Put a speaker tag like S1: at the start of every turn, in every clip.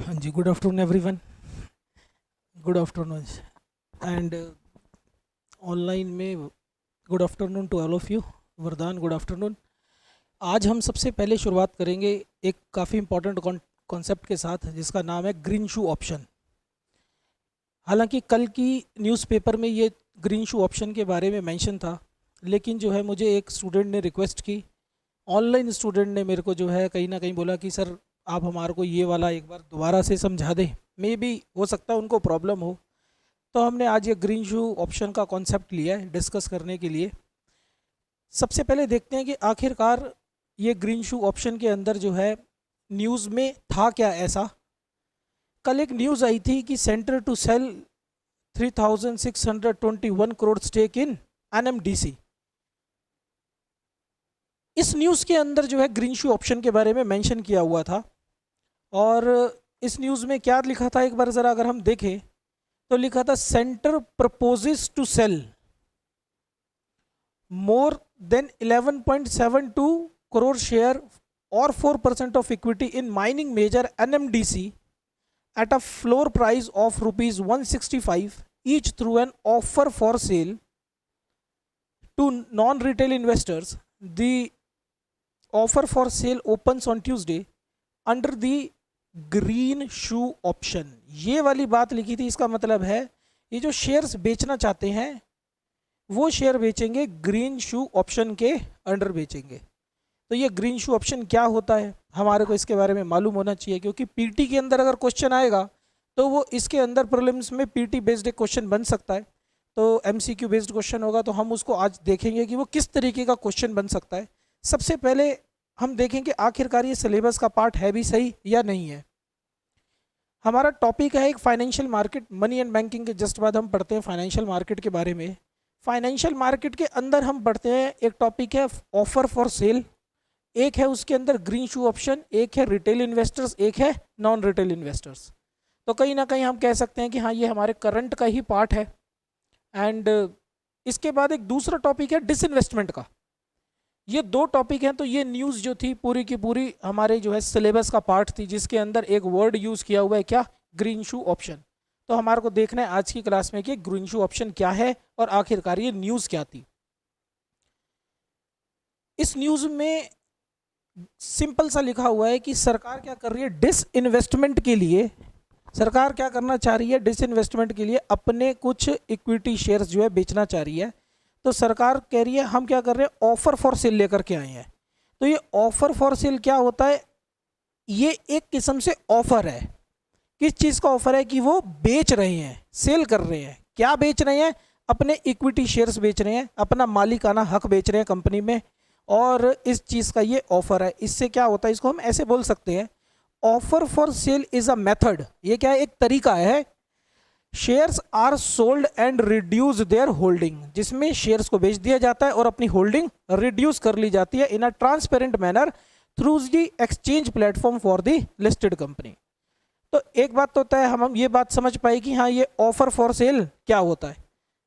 S1: हाँ जी, good afternoon everyone. Good afternoon and online में good afternoon to all of you. Vardaan, good afternoon. आज हम सबसे पहले शुरुआत करेंगे एक काफ़ी इंपॉर्टेंट कॉन्सेप्ट के साथ जिसका नाम है ग्रीन शू ऑप्शन। हालांकि कल की न्यूज़पेपर में ये ग्रीन शू ऑप्शन के बारे में मेंशन था, लेकिन जो है मुझे एक स्टूडेंट ने रिक्वेस्ट की, ऑनलाइन स्टूडेंट ने मेरे को जो है कहीं ना कहीं बोला कि सर आप हमारे को ये वाला एक बार दोबारा से समझा दें। मे बी हो सकता है उनको प्रॉब्लम हो, तो हमने आज ये ग्रीन शू ऑप्शन का कॉन्सेप्ट लिया है डिस्कस करने के लिए। सबसे पहले देखते हैं कि आखिरकार ये ग्रीन शू ऑप्शन के अंदर जो है न्यूज़ में था क्या ऐसा। कल एक न्यूज़ आई थी कि centre to sell 3621 crore stake in NMDC. इस न्यूज़ के अंदर जो है ग्रीन शू ऑप्शन के बारे में मेंशन किया हुआ था, और इस न्यूज़ में क्या लिखा था एक बार ज़रा अगर हम देखें तो लिखा था centre proposes to sell more than 11.72 crore share और 4% of equity in mining major NMDC at a floor price of rupees 165 each through an offer for sale to non-retail investors. The offer for sale opens on Tuesday under the green shoe option. ये वाली बात लिखी थी, इसका मतलब है ये जो शेयर्स बेचना चाहते हैं वो शेयर बेचेंगे ग्रीन शू ऑप्शन के अंडर बेचेंगे। तो ये ग्रीन शू ऑप्शन क्या होता है हमारे को इसके बारे में मालूम होना चाहिए, क्योंकि पीटी के अंदर अगर क्वेश्चन आएगा तो वो इसके अंदर प्रीलिम्स में पीटी बेस्ड एक क्वेश्चन बन सकता है, तो एमसीक्यू बेस्ड क्वेश्चन होगा। तो हम उसको आज देखेंगे कि वो किस तरीके का क्वेश्चन बन सकता है। सबसे पहले हम देखेंगे आखिरकार ये सिलेबस का पार्ट है भी सही या नहीं है। हमारा टॉपिक है एक financial market, money and banking के जस्ट बाद हम पढ़ते हैं फाइनेंशियल मार्केट के बारे में। फाइनेंशियल मार्केट के अंदर हम पढ़ते हैं एक टॉपिक है ऑफर फॉर सेल, एक है उसके अंदर ग्रीन शू ऑप्शन, एक है रिटेल इन्वेस्टर्स, एक है नॉन रिटेल इन्वेस्टर्स। तो कहीं ना कहीं हम कह सकते हैं कि हाँ ये हमारे करंट का ही पार्ट है। एंड इसके बाद एक दूसरा टॉपिक है डिसइन्वेस्टमेंट का। ये दो टॉपिक हैं, तो ये न्यूज़ जो थी पूरी की पूरी हमारे जो है सिलेबस का पार्ट थी, जिसके अंदर एक वर्ड यूज़ किया हुआ है क्या, ग्रीन शू ऑप्शन। तो हमारे को देखना है आज की क्लास में कि ग्रीन शू ऑप्शन क्या है और आखिरकार ये न्यूज़ क्या थी। इस न्यूज़ में सिंपल सा लिखा हुआ है कि सरकार क्या कर रही है डिसइन्वेस्टमेंट के लिए, सरकार क्या करना चाह रही है डिसइन्वेस्टमेंट के लिए अपने कुछ इक्विटी शेयर्स जो है बेचना चाह रही है। तो सरकार कह रही है हम क्या कर रहे हैं, ऑफर फॉर सेल लेकर के आए हैं। तो ये ऑफर फॉर सेल क्या होता है, ये एक किस्म से ऑफर है। किस चीज़ का ऑफर है कि वो बेच रहे हैं, सेल कर रहे हैं। क्या बेच रहे हैं, अपने इक्विटी शेयर्स बेच रहे हैं, अपना मालिकाना हक बेच रहे हैं कंपनी में, और इस चीज़ का ये ऑफर है। इससे क्या होता है, इसको हम ऐसे बोल सकते हैं offer for sale is a method. ये क्या है, एक तरीका है। Shares are sold and reduce their holding, जिसमें शेयर्स को बेच दिया जाता है और अपनी होल्डिंग रिड्यूस कर ली जाती है in a transparent manner through the exchange platform for the listed company. तो एक बात तो होता है, हम ये बात समझ पाए कि हाँ ये ऑफर फॉर सेल क्या होता है,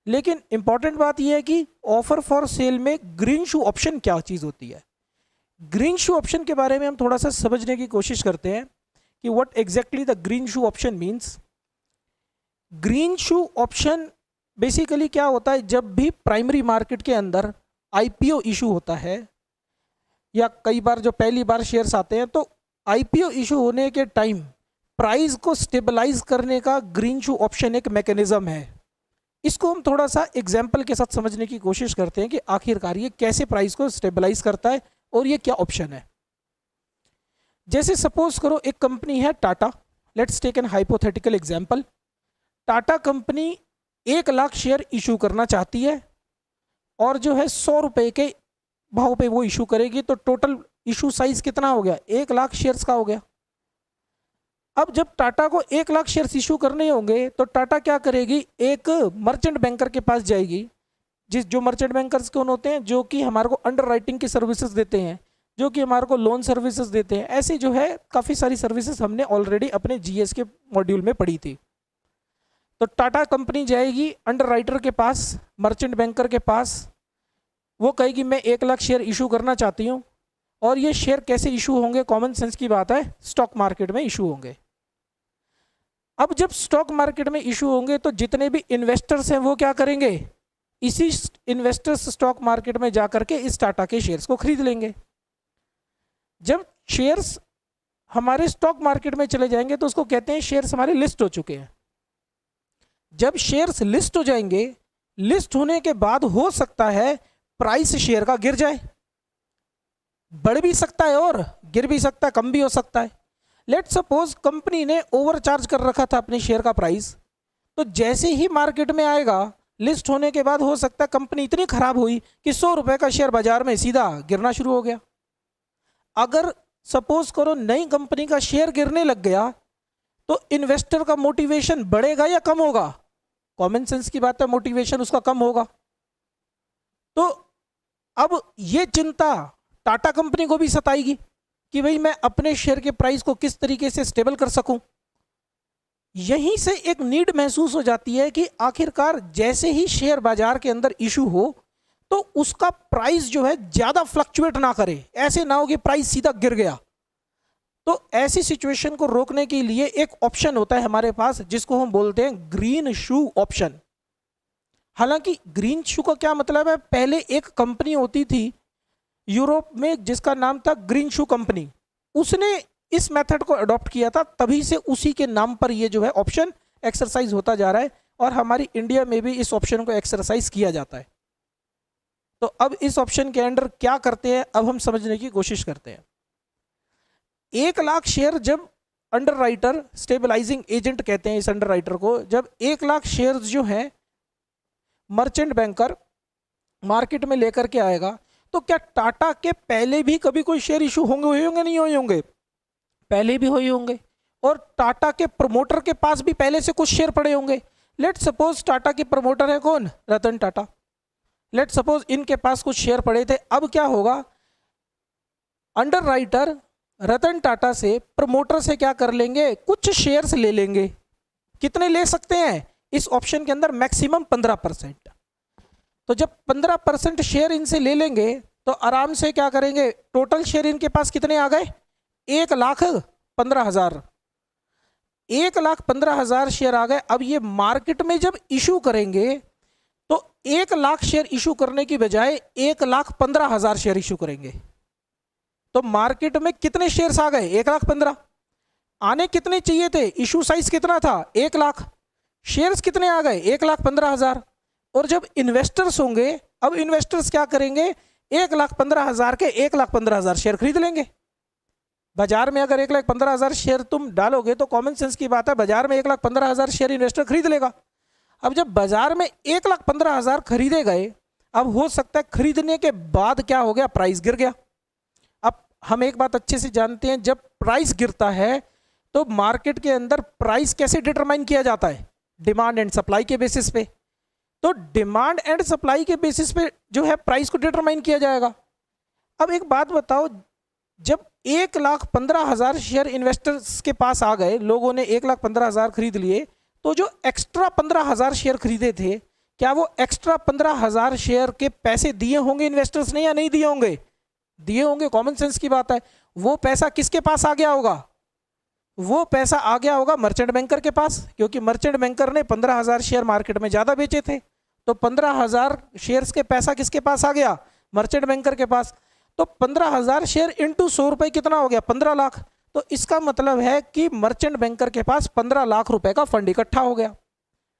S1: लेकिन इंपॉर्टेंट बात यह है कि ऑफर फॉर सेल में ग्रीन शू ऑप्शन क्या चीज़ होती है। ग्रीन शू ऑप्शन के बारे में हम थोड़ा सा समझने की कोशिश करते हैं कि what exactly the greenshoe option means. Green shoe option basically क्या होता है, जब भी प्राइमरी मार्केट के अंदर आईपीओ इशू होता है, या कई बार जो पहली बार शेयर्स आते हैं, तो आईपीओ इशू होने के टाइम प्राइस को स्टेबलाइज करने का ग्रीन शू ऑप्शन एक मैकेनिज्म है। इसको हम थोड़ा सा एग्जाम्पल के साथ समझने की कोशिश करते हैं कि आखिरकार ये कैसे प्राइस को स्टेबलाइज करता है और ये क्या ऑप्शन है। जैसे सपोज करो एक कंपनी है Tata, let's take an hypothetical example. Tata company 1 lakh share issue करना चाहती है और जो है 100 रुपये के भाव पे वो इशू करेगी, तो टोटल इशू साइज कितना हो गया, 1 लाख शेयर्स का हो गया। अब जब टाटा को 1 लाख शेयर्स इशू करने होंगे तो टाटा क्या करेगी, एक मर्चेंट बैंकर के पास जाएगी। जो मर्चेंट बैंकर्स कौन होते हैं, जो कि हमारे को अंडर राइटिंग की सर्विसेज देते हैं, जो कि हमारे को लोन सर्विसेज देते हैं। ऐसी जो है काफ़ी सारी सर्विसेज हमने ऑलरेडी अपने जीएस के मॉड्यूल में पढ़ी थी। तो टाटा कंपनी जाएगी अंडर राइटर के पास, मर्चेंट बैंकर के पास, वो कहेगी मैं 1 लाख शेयर इशू करना चाहती हूँ, और ये शेयर कैसे इशू होंगे, कॉमन सेंस की बात है, स्टॉक मार्केट में इशू होंगे। अब जब स्टॉक मार्केट में इशू होंगे तो जितने भी इन्वेस्टर्स हैं वो क्या करेंगे, इसी इन्वेस्टर्स स्टॉक मार्केट में जाकर के इस टाटा के शेयर्स को खरीद लेंगे। जब शेयर्स हमारे स्टॉक मार्केट में चले जाएंगे तो उसको कहते हैं शेयर्स हमारे लिस्ट हो चुके हैं। जब शेयर्स लिस्ट हो जाएंगे, लिस्ट होने के बाद हो सकता है प्राइस शेयर का गिर जाए, बढ़ भी सकता है और गिर भी सकता है, कम भी हो सकता है। लेट सपोज कंपनी ने ओवरचार्ज कर रखा था अपने शेयर का प्राइस, तो जैसे ही मार्केट में आएगा लिस्ट होने के बाद हो सकता है कंपनी इतनी खराब हुई कि 100 रुपए का शेयर बाजार में सीधा गिरना शुरू हो गया। अगर सपोज करो नई कंपनी का शेयर गिरने लग गया तो इन्वेस्टर का मोटिवेशन बढ़ेगा या कम होगा? कॉमन सेंस की बात है, मोटिवेशन उसका कम होगा। तो अब ये चिंता टाटा कंपनी को भी सताएगी कि भाई मैं अपने शेयर के प्राइस को किस तरीके से स्टेबल कर सकूं। यहीं से एक नीड महसूस हो जाती है कि आखिरकार जैसे ही शेयर बाजार के अंदर इशू हो तो उसका प्राइस जो है ज्यादा फ्लक्चुएट ना करे, ऐसे ना हो कि प्राइस सीधा गिर गया। तो ऐसी सिचुएशन को रोकने के लिए एक ऑप्शन होता है हमारे पास जिसको हम बोलते हैं ग्रीन शू ऑप्शन। हालांकि ग्रीन शू का क्या मतलब है, पहले एक कंपनी होती थी यूरोप में जिसका नाम था ग्रीन शू कंपनी, उसने इस मेथड को अडॉप्ट किया था, तभी से उसी के नाम पर ये जो है ऑप्शन एक्सरसाइज होता जा रहा है और हमारी इंडिया में भी इस ऑप्शन को एक्सरसाइज किया जाता है। तो अब इस ऑप्शन के अंडर क्या करते हैं, अब हम समझने की कोशिश करते हैं। 1 लाख शेयर जब अंडर राइटर, स्टेबलाइजिंग एजेंट कहते हैं इस अंडर राइटर को, जब 1 लाख शेयर जो है मर्चेंट बैंकर मार्केट में लेकर के आएगा तो क्या टाटा के पहले भी कभी कोई शेयर इशू होंगे, हुए होंगे, नहीं हुए होंगे? पहले भी हुए होंगे। और टाटा के प्रमोटर के पास भी पहले से कुछ शेयर पड़े होंगे। लेट सपोज टाटा के प्रमोटर है कौन, रतन टाटा। लेट सपोज इनके पास कुछ शेयर पड़े थे। अब क्या होगा, अंडर राइटर रतन टाटा से प्रमोटर से क्या कर लेंगे, कुछ शेयर्स ले लेंगे। कितने ले सकते हैं इस ऑप्शन के अंदर? मैक्सिमम 15%। तो जब 15% शेयर इनसे ले लेंगे तो आराम से क्या करेंगे, टोटल शेयर इनके पास कितने आ गए, 1,15,000। 1,15,000 शेयर आ गए। अब ये मार्केट में जब इशू करेंगे तो 1 लाख शेयर इशू करने की बजाय 1,15,000 शेयर इशू करेंगे। तो मार्केट में कितने शेयर्स आ गए, 1,15,000। आने कितने चाहिए थे, इशू साइज कितना था, 1 लाख। शेयर्स कितने आ गए, 1,15,000। और जब इन्वेस्टर्स होंगे, अब इन्वेस्टर्स क्या करेंगे, 1,15,000 के 1,15,000 शेयर खरीद लेंगे। बाजार में अगर 1,15,000 शेयर तुम डालोगे तो कॉमन सेंस की बात है बाजार में 1,15,000 शेयर इन्वेस्टर खरीद लेगा। अब जब बाजार में 1,15,000 खरीदे गए, अब हो सकता है खरीदने के बाद क्या हो गया, प्राइस गिर गया। अब हम एक बात अच्छे से जानते हैं, जब प्राइस गिरता है तो मार्केट के अंदर प्राइस कैसे डिटरमाइन किया जाता है, डिमांड एंड सप्लाई के बेसिस पे। तो डिमांड एंड सप्लाई के बेसिस पे जो है प्राइस को डिटरमाइन किया जाएगा। अब एक बात बताओ, जब 1,15,000 शेयर इन्वेस्टर्स के पास आ गए, लोगों ने 1,15,000 खरीद लिए, तो जो एक्स्ट्रा 15,000 शेयर खरीदे थे, क्या वो एक्स्ट्रा 15,000 शेयर के पैसे दिए होंगे इन्वेस्टर्स ने या नहीं दिए होंगे? दिए होंगे। कॉमन सेंस की बात है। वो पैसा किसके पास आ गया होगा, वो पैसा आ गया होगा मर्चेंट बैंकर के पास, क्योंकि मर्चेंट बैंकर ने 15,000 शेयर मार्केट में ज़्यादा बेचे थे। तो 15,000 शेयर्स के पैसा किसके पास आ गया, मर्चेंट बैंकर के पास। तो 15,000 शेयर इंटू 100 रुपये कितना हो गया, 15 लाख। तो इसका मतलब है कि मर्चेंट बैंकर के पास 15 लाख रुपए का फंड इकट्ठा हो गया।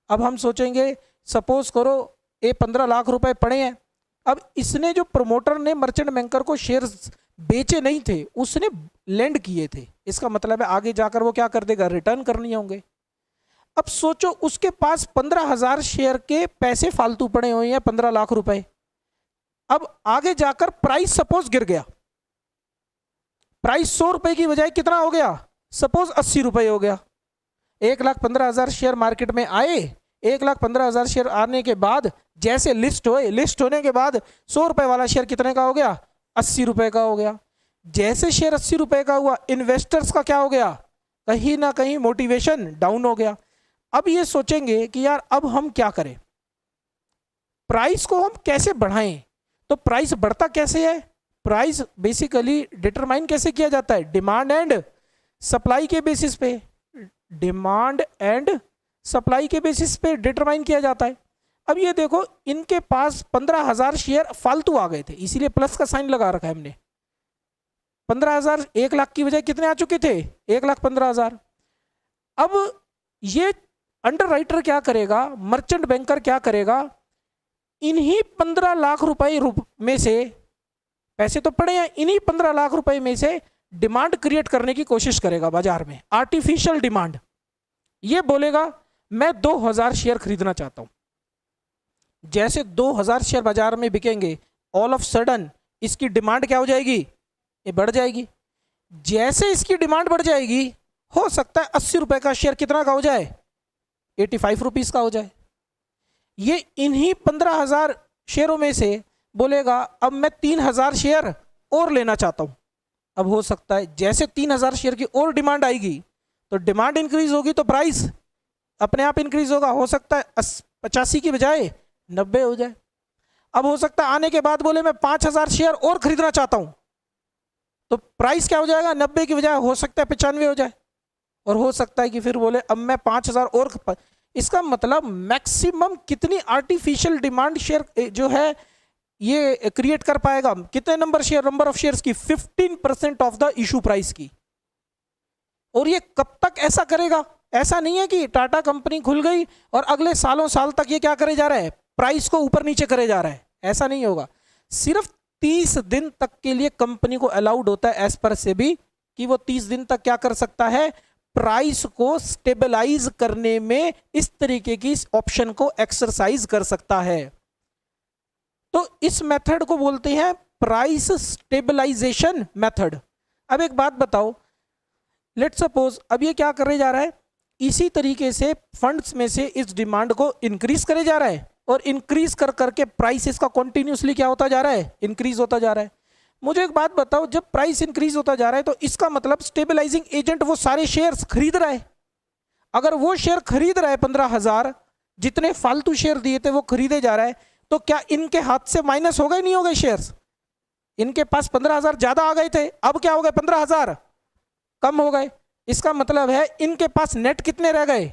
S1: अब हम सोचेंगे, सपोज करो ये 15 लाख रुपए पड़े हैं। अब इसने जो प्रमोटर ने मर्चेंट बैंकर को शेयर्स बेचे नहीं थे, उसने लेंड किए थे। इसका मतलब है आगे जाकर वो क्या कर देगा, रिटर्न करनी होंगे। अब सोचो उसके पास 15,000 शेयर के पैसे फालतू पड़े हुए हैं, 15 लाख रुपए। अब आगे जाकर प्राइस सपोज गिर गया, प्राइस 100 रुपए की बजाय कितना हो गया, सपोज 80 रुपए हो गया। 1,15,000 शेयर मार्केट में आए, 1,15,000 शेयर आने के बाद जैसे लिस्ट हुए, लिस्ट होने के बाद 100 रुपए वाला शेयर कितने का हो गया, 80 रुपए का हो गया। जैसे शेयर 80 रुपए का हुआ, इन्वेस्टर्स का क्या हो गया, कहीं ना कहीं मोटिवेशन डाउन हो गया। अब ये सोचेंगे कि यार अब हम क्या करें, प्राइस को हम कैसे बढ़ाएं। तो प्राइस बढ़ता कैसे है, प्राइस बेसिकली डिटरमाइन कैसे किया जाता है, डिमांड एंड सप्लाई के बेसिस पे। डिमांड एंड सप्लाई के बेसिस पे डिटरमाइन किया जाता है। अब ये देखो, इनके पास 15,000 शेयर फालतू आ गए थे, इसीलिए प्लस का साइन लगा रखा है हमने। 15,000 1 लाख की बजाय कितने आ चुके थे? 1,15,000। अब ये अंडर राइटर क्या करेगा, मर्चेंट बैंकर क्या करेगा, इन्हीं 15 लाख रुपए में से, पैसे तो पड़े हैं, इन्हीं 15 लाख रुपए में से डिमांड क्रिएट करने की कोशिश करेगा बाजार में, आर्टिफिशियल डिमांड। ये बोलेगा मैं 2,000 शेयर खरीदना चाहता हूं। जैसे 2,000 शेयर बाजार में बिकेंगे, ऑल ऑफ सडन इसकी डिमांड क्या हो जाएगी? ये बढ़ जाएगी। जैसे इसकी डिमांड बढ़ जाएगी, हो सकता है 80 रुपए का शेयर कितना का हो जाए? 85 रुपीज का हो जाए। ये इन्हीं 15,000 शेयरों में से बोलेगा अब मैं 3,000 शेयर और लेना चाहता हूं। अब हो सकता है जैसे 3,000 शेयर की और डिमांड आएगी, तो डिमांड इंक्रीज होगी तो प्राइस अपने आप इंक्रीज होगा। हो सकता है 85 की बजाय 90 हो जाए। अब हो सकता है आने के बाद बोले मैं 5,000 शेयर और खरीदना चाहता हूं, तो प्राइस क्या हो जाएगा? 90 की बजाय हो सकता है 95 हो जाए। और हो सकता है कि फिर बोले अब मैं 5,000 और। इसका मतलब मैक्सिमम कितनी आर्टिफिशियल डिमांड शेयर जो है ये क्रिएट कर पाएगा? कितने नंबर ऑफ शेयर्स की? 15% ऑफ द इशू प्राइस की। और ये कब तक ऐसा करेगा? ऐसा नहीं है कि टाटा कंपनी खुल गई और अगले सालों साल तक ये क्या करे जा रहा है? प्राइस को ऊपर नीचे करे जा रहा है। ऐसा नहीं होगा। सिर्फ 30 दिन तक के लिए कंपनी को अलाउड होता है एज पर सेबी कि वो 30 दिन तक क्या कर सकता है? प्राइस को स्टेबलाइज करने में इस तरीके की ऑप्शन को एक्सरसाइज कर सकता है। तो इस मेथड को बोलते हैं प्राइस स्टेबलाइजेशन मेथड। अब एक बात बताओ, लेट सपोज अब ये क्या करे जा रहा है? इसी तरीके से फंड्स में से इस डिमांड को इंक्रीज करे जा रहा है, और इंक्रीज कर करके प्राइस इसका कॉन्टिन्यूसली क्या होता जा रहा है? इंक्रीज होता जा रहा है। मुझे एक बात बताओ, जब प्राइस इंक्रीज होता जा रहा है तो इसका मतलब स्टेबलाइजिंग एजेंट वो सारे शेयर्स खरीद रहा है। अगर वो शेयर खरीद रहा है 15,000, जितने फालतू शेयर दिए थे वो खरीदे जा रहा है, तो क्या इनके हाथ से माइनस हो गए? नहीं हो गए शेयर्स? इनके पास 15,000 ज्यादा आ गए थे, अब क्या हो गए? 15,000 कम हो गए। इसका मतलब है इनके पास नेट कितने रह गए?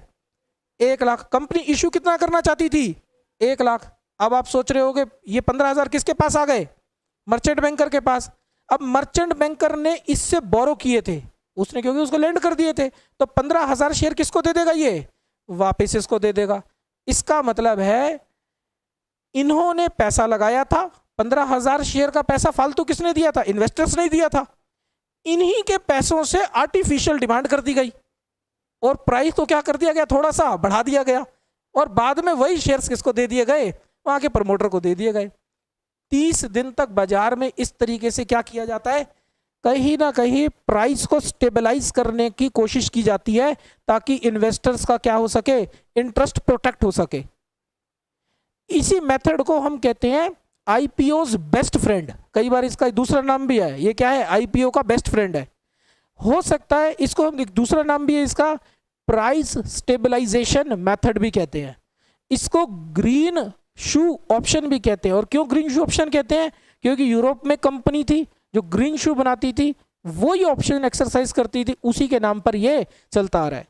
S1: 1 लाख। कंपनी इशू कितना करना चाहती थी? 1 लाख। अब आप सोच रहे होगे ये 15,000 किसके पास आ गए? मर्चेंट बैंकर के पास। अब मर्चेंट बैंकर ने इससे बोरो किए थे उसने, क्योंकि उसको लेंड कर दिए थे, तो 15,000 शेयर किसको दे देगा? ये वापस इसको दे देगा। इसका मतलब है इन्होंने पैसा लगाया था, 15,000 शेयर का पैसा फालतू किसने दिया था? इन्वेस्टर्स ने दिया था। इन्हीं के पैसों से आर्टिफिशियल डिमांड कर दी गई और प्राइस को क्या कर दिया गया? थोड़ा सा बढ़ा दिया गया, और बाद में वही शेयर्स किसको दे दिए गए? वहां के प्रमोटर को दे दिए गए। 30 दिन तक बाजार में इस तरीके से क्या किया जाता है? कहीं ना कहीं प्राइस को स्टेबलाइज करने की कोशिश की जाती है, ताकि इन्वेस्टर्स का क्या हो सके? इंटरेस्ट प्रोटेक्ट हो सके। इसी मेथड को हम कहते हैं आईपीओ's बेस्ट फ्रेंड। कई बार इसका दूसरा नाम भी है। ये क्या है? आईपीओ का बेस्ट फ्रेंड है। हो सकता है इसको हम दूसरा नाम भी है इसका, प्राइस स्टेबलाइजेशन मेथड भी कहते हैं। इसको ग्रीन शू ऑप्शन भी कहते हैं। और क्यों ग्रीन शू ऑप्शन कहते हैं? क्योंकि यूरोप में कंपनी थी जो ग्रीन शू बनाती थी, वो ये ऑप्शन एक्सरसाइज करती थी, उसी के नाम पर ये चलता आ रहा है।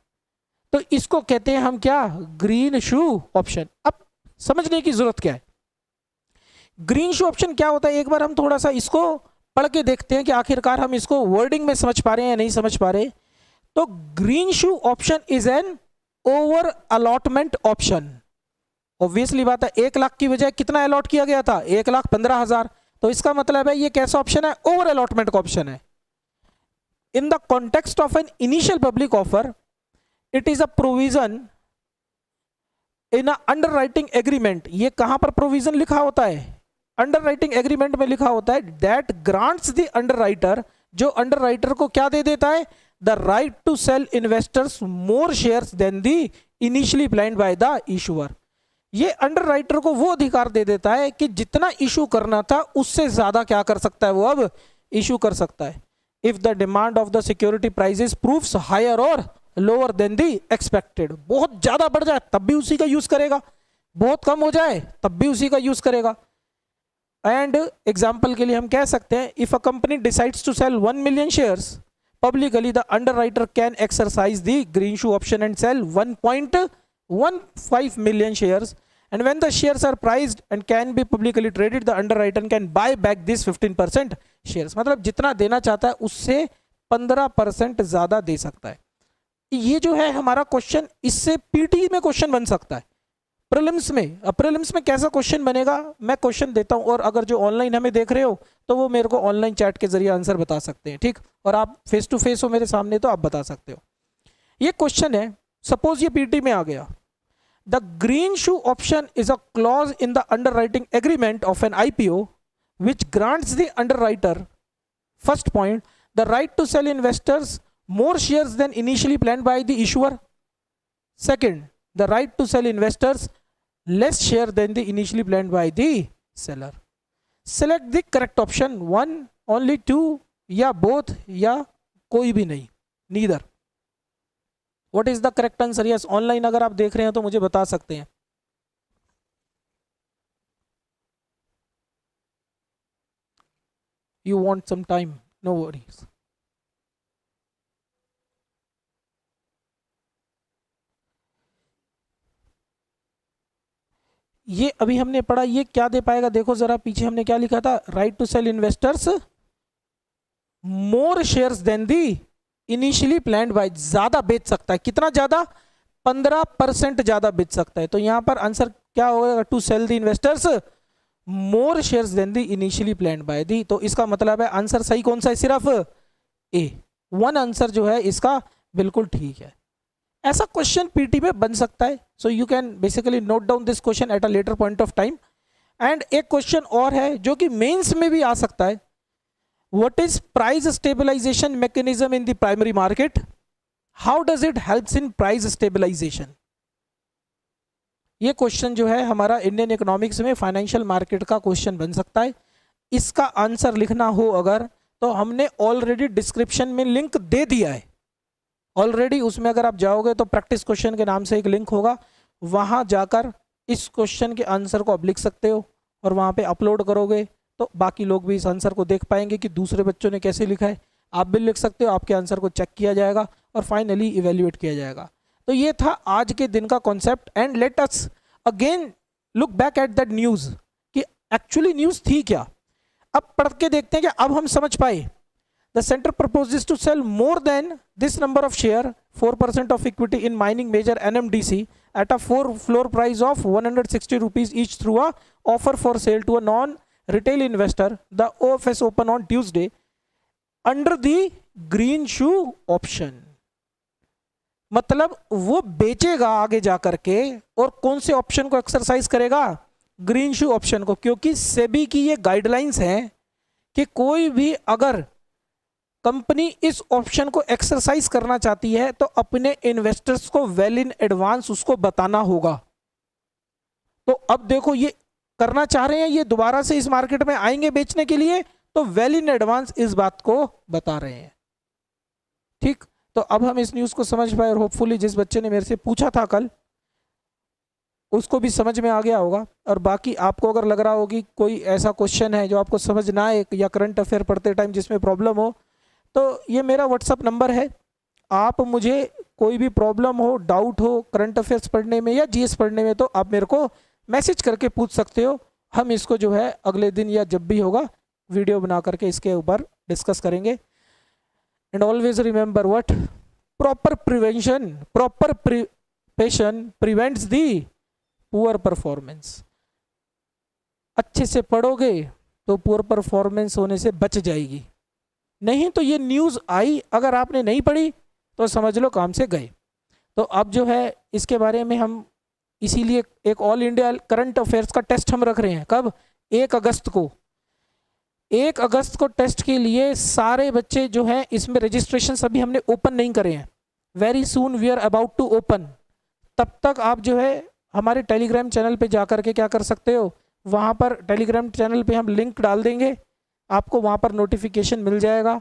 S1: तो इसको कहते हैं हम क्या? ग्रीन शू ऑप्शन। अब समझने की जरूरत क्या है? ग्रीन शू ऑप्शन क्या होता है? एक बार हम थोड़ा सा इसको पढ़ के देखते हैं कि आखिरकार हम इसको वर्डिंग में समझ पा रहे हैं या नहीं समझ पा रहे। तो green shoe option is an over allotment option. Obviously बात है, 1 लाख की बजाय कितना अलॉट किया गया था? 1,15,000। तो इसका मतलब है ये कैसा ऑप्शन है? ओवर अलॉटमेंट का ऑप्शन है। In the context of an initial public offer, it is a provision in under writing agreement. ये कहां पर प्रोविजन लिखा होता है? अंडर राइटिंग एग्रीमेंट में लिखा होता है that grants the underwriter, जो अंडर राइटर को क्या दे देता है? The right to sell investors more shares than the initially planned by the issuer. ये अंडर राइटर को वो अधिकार दे देता है कि जितना इशू करना था उससे ज्यादा क्या कर सकता है? वो अब इशू कर सकता है। If the demand of the security prices proves higher और लोअर देन दी एक्सपेक्टेड। बहुत ज्यादा बढ़ जाए तब भी उसी का यूज करेगा, बहुत कम हो जाए तब भी उसी का यूज करेगा। एंड एग्जाम्पल के लिए हम कह सकते हैं if a company decides to sell 1 million shares publicly the underwriter can exercise the green shoe option and sell 1.15 million shares, and when the shares are priced and can be publicly traded, the underwriter can buy back this 15% shares. मतलब जितना देना चाहता है उससे 15% ज्यादा दे सकता है। ये जो है हमारा क्वेश्चन, इससे पीटी में क्वेश्चन बन सकता है प्रीलिम्स में। अब प्रीलिम्स में कैसा क्वेश्चन बनेगा, मैं क्वेश्चन देता हूं और अगर जो ऑनलाइन हमें देख रहे हो तो वो मेरे को ऑनलाइन चैट के जरिए आंसर बता सकते हैं, ठीक। और आप फेस टू फेस हो मेरे सामने तो आप बता सकते हो। ये क्वेश्चन है, सपोज ये पीटी में आ गया, the greenshoe option is a clause in the underwriting agreement of an IPO which grants the underwriter, first point, the right to sell investors more shares than initially planned by the issuer. Second, the right to sell investors less share than the initially planned by the seller. Select the correct option, one, only, two, या both, या कोई भी नहीं, neither. What is the correct answer? Yes, online अगर आप देख रहे हैं तो मुझे बता सकते हैं। You want some time, no worries. ये अभी हमने पढ़ा, ये क्या दे पाएगा, देखो जरा पीछे हमने क्या लिखा था, right to sell investors more shares than the initially planned by, ज्यादा बेच सकता है, कितना ज्यादा, 15% ज्यादा बेच सकता है। तो यहां पर आंसर क्या होगा, to sell the investors more shares than the initially planned by the. तो इसका मतलब है आंसर सही कौन सा है, सिर्फ ए, वन आंसर जो है इसका बिल्कुल ठीक है। ऐसा क्वेश्चन पीटी में बन सकता है, so you can basically note down this question at a later point of time. And एक क्वेश्चन और है जो कि मेंस में भी आ सकता है, what is price stabilization mechanism in the primary market, how does it helps in price stabilization. ये क्वेश्चन जो है हमारा इंडियन इकोनॉमिक्स में फाइनेंशियल मार्केट का क्वेश्चन बन सकता है। इसका आंसर लिखना हो अगर, तो हमने ऑलरेडी डिस्क्रिप्शन में लिंक दे दिया है ऑलरेडी, उसमें अगर आप जाओगे तो प्रैक्टिस क्वेश्चन के नाम से एक लिंक होगा, वहां जाकर इस क्वेश्चन के आंसर को आप लिख सकते हो और वहां पे अपलोड करोगे तो बाकी लोग भी इस आंसर को देख पाएंगे कि दूसरे बच्चों ने कैसे लिखा है। आप भी लिख सकते हो, आपके आंसर को चेक किया जाएगा और फाइनली इवेल्युएट किया जाएगा। तो ये था आज के दिन का concept. And let us again look back at that news कि एक्चुअली न्यूज़ थी क्या। अब पढ़ के देखते हैं कि अब हम समझ पाए। The center proposes to sell more than this number of share, 4% of equity in mining major NMDC at a floor price of 160 rupees each through a offer for sale to a non-retail investor. The OFS open on Tuesday under the green shoe option. मतलब वो बेचेगा आगे जाकर के, और कौन से option को एक्सरसाइज करेगा, ग्रीन शू ऑप्शन को, क्योंकि सेबी की ये गाइडलाइंस है कि कोई भी अगर कंपनी इस ऑप्शन को एक्सरसाइज करना चाहती है तो अपने इन्वेस्टर्स को वेल इन एडवांस उसको बताना होगा। तो अब देखो ये करना चाह रहे हैं, ये दोबारा से इस मार्केट में आएंगे बेचने के लिए, तो वेल इन एडवांस इस बात को बता रहे हैं, ठीक। तो अब हम इस न्यूज़ को समझ पाए और होपफुली जिस बच्चे ने मेरे से पूछा था कल उसको भी समझ में आ गया होगा। और बाकी आपको अगर लग रहा हो कि कोई ऐसा क्वेश्चन है जो आपको समझ ना आए या करंट अफेयर पढ़ते टाइम जिसमें प्रॉब्लम हो, तो ये मेरा व्हाट्सअप नंबर है, आप मुझे कोई भी प्रॉब्लम हो, डाउट हो करंट अफेयर्स पढ़ने में या जीएस पढ़ने में, तो आप मेरे को मैसेज करके पूछ सकते हो। हम इसको जो है अगले दिन या जब भी होगा वीडियो बना करके इसके ऊपर डिस्कस करेंगे। And always remember what, proper prevention, proper preparation prevents the poor performance. अच्छे से पढ़ोगे तो पुअर परफॉर्मेंस होने से बच जाएगी, नहीं तो ये न्यूज़ आई, अगर आपने नहीं पढ़ी तो समझ लो काम से गए। तो अब जो है इसके बारे में हम इसीलिए एक ऑल इंडिया करंट अफेयर्स का टेस्ट हम रख रहे हैं। कब? 1 अगस्त को। 1 अगस्त को टेस्ट के लिए सारे बच्चे जो हैं इसमें रजिस्ट्रेशन अभी हमने ओपन नहीं करे हैं, very soon we are about to open. तब तक आप जो है हमारे टेलीग्राम चैनल पे जा कर के क्या कर सकते हो, वहाँ पर टेलीग्राम चैनल पे हम लिंक डाल देंगे, आपको वहाँ पर नोटिफिकेशन मिल जाएगा।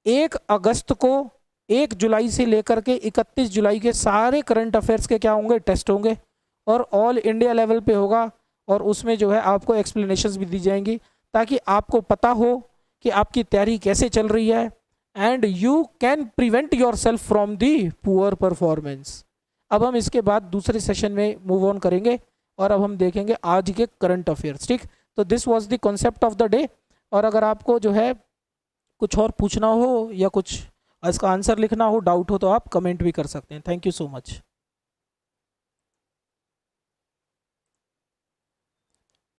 S1: 1 अगस्त को 1 जुलाई से लेकर के 31 जुलाई के सारे करंट अफेयर्स के क्या होंगे, टेस्ट होंगे, और ऑल इंडिया लेवल पे होगा। और उसमें जो है आपको एक्सप्लेनेशंस भी दी जाएंगी ताकि आपको पता हो कि आपकी तैयारी कैसे चल रही है and you can prevent your self from the poor performance. अब हम इसके बाद दूसरे सेशन में मूव ऑन करेंगे और अब हम देखेंगे आज के करंट अफेयर्स। ठीक, तो this was the concept of the day. और अगर आपको जो है कुछ और पूछना हो या कुछ इसका आंसर लिखना हो, डाउट हो, तो आप कमेंट भी कर सकते हैं। Thank you so much.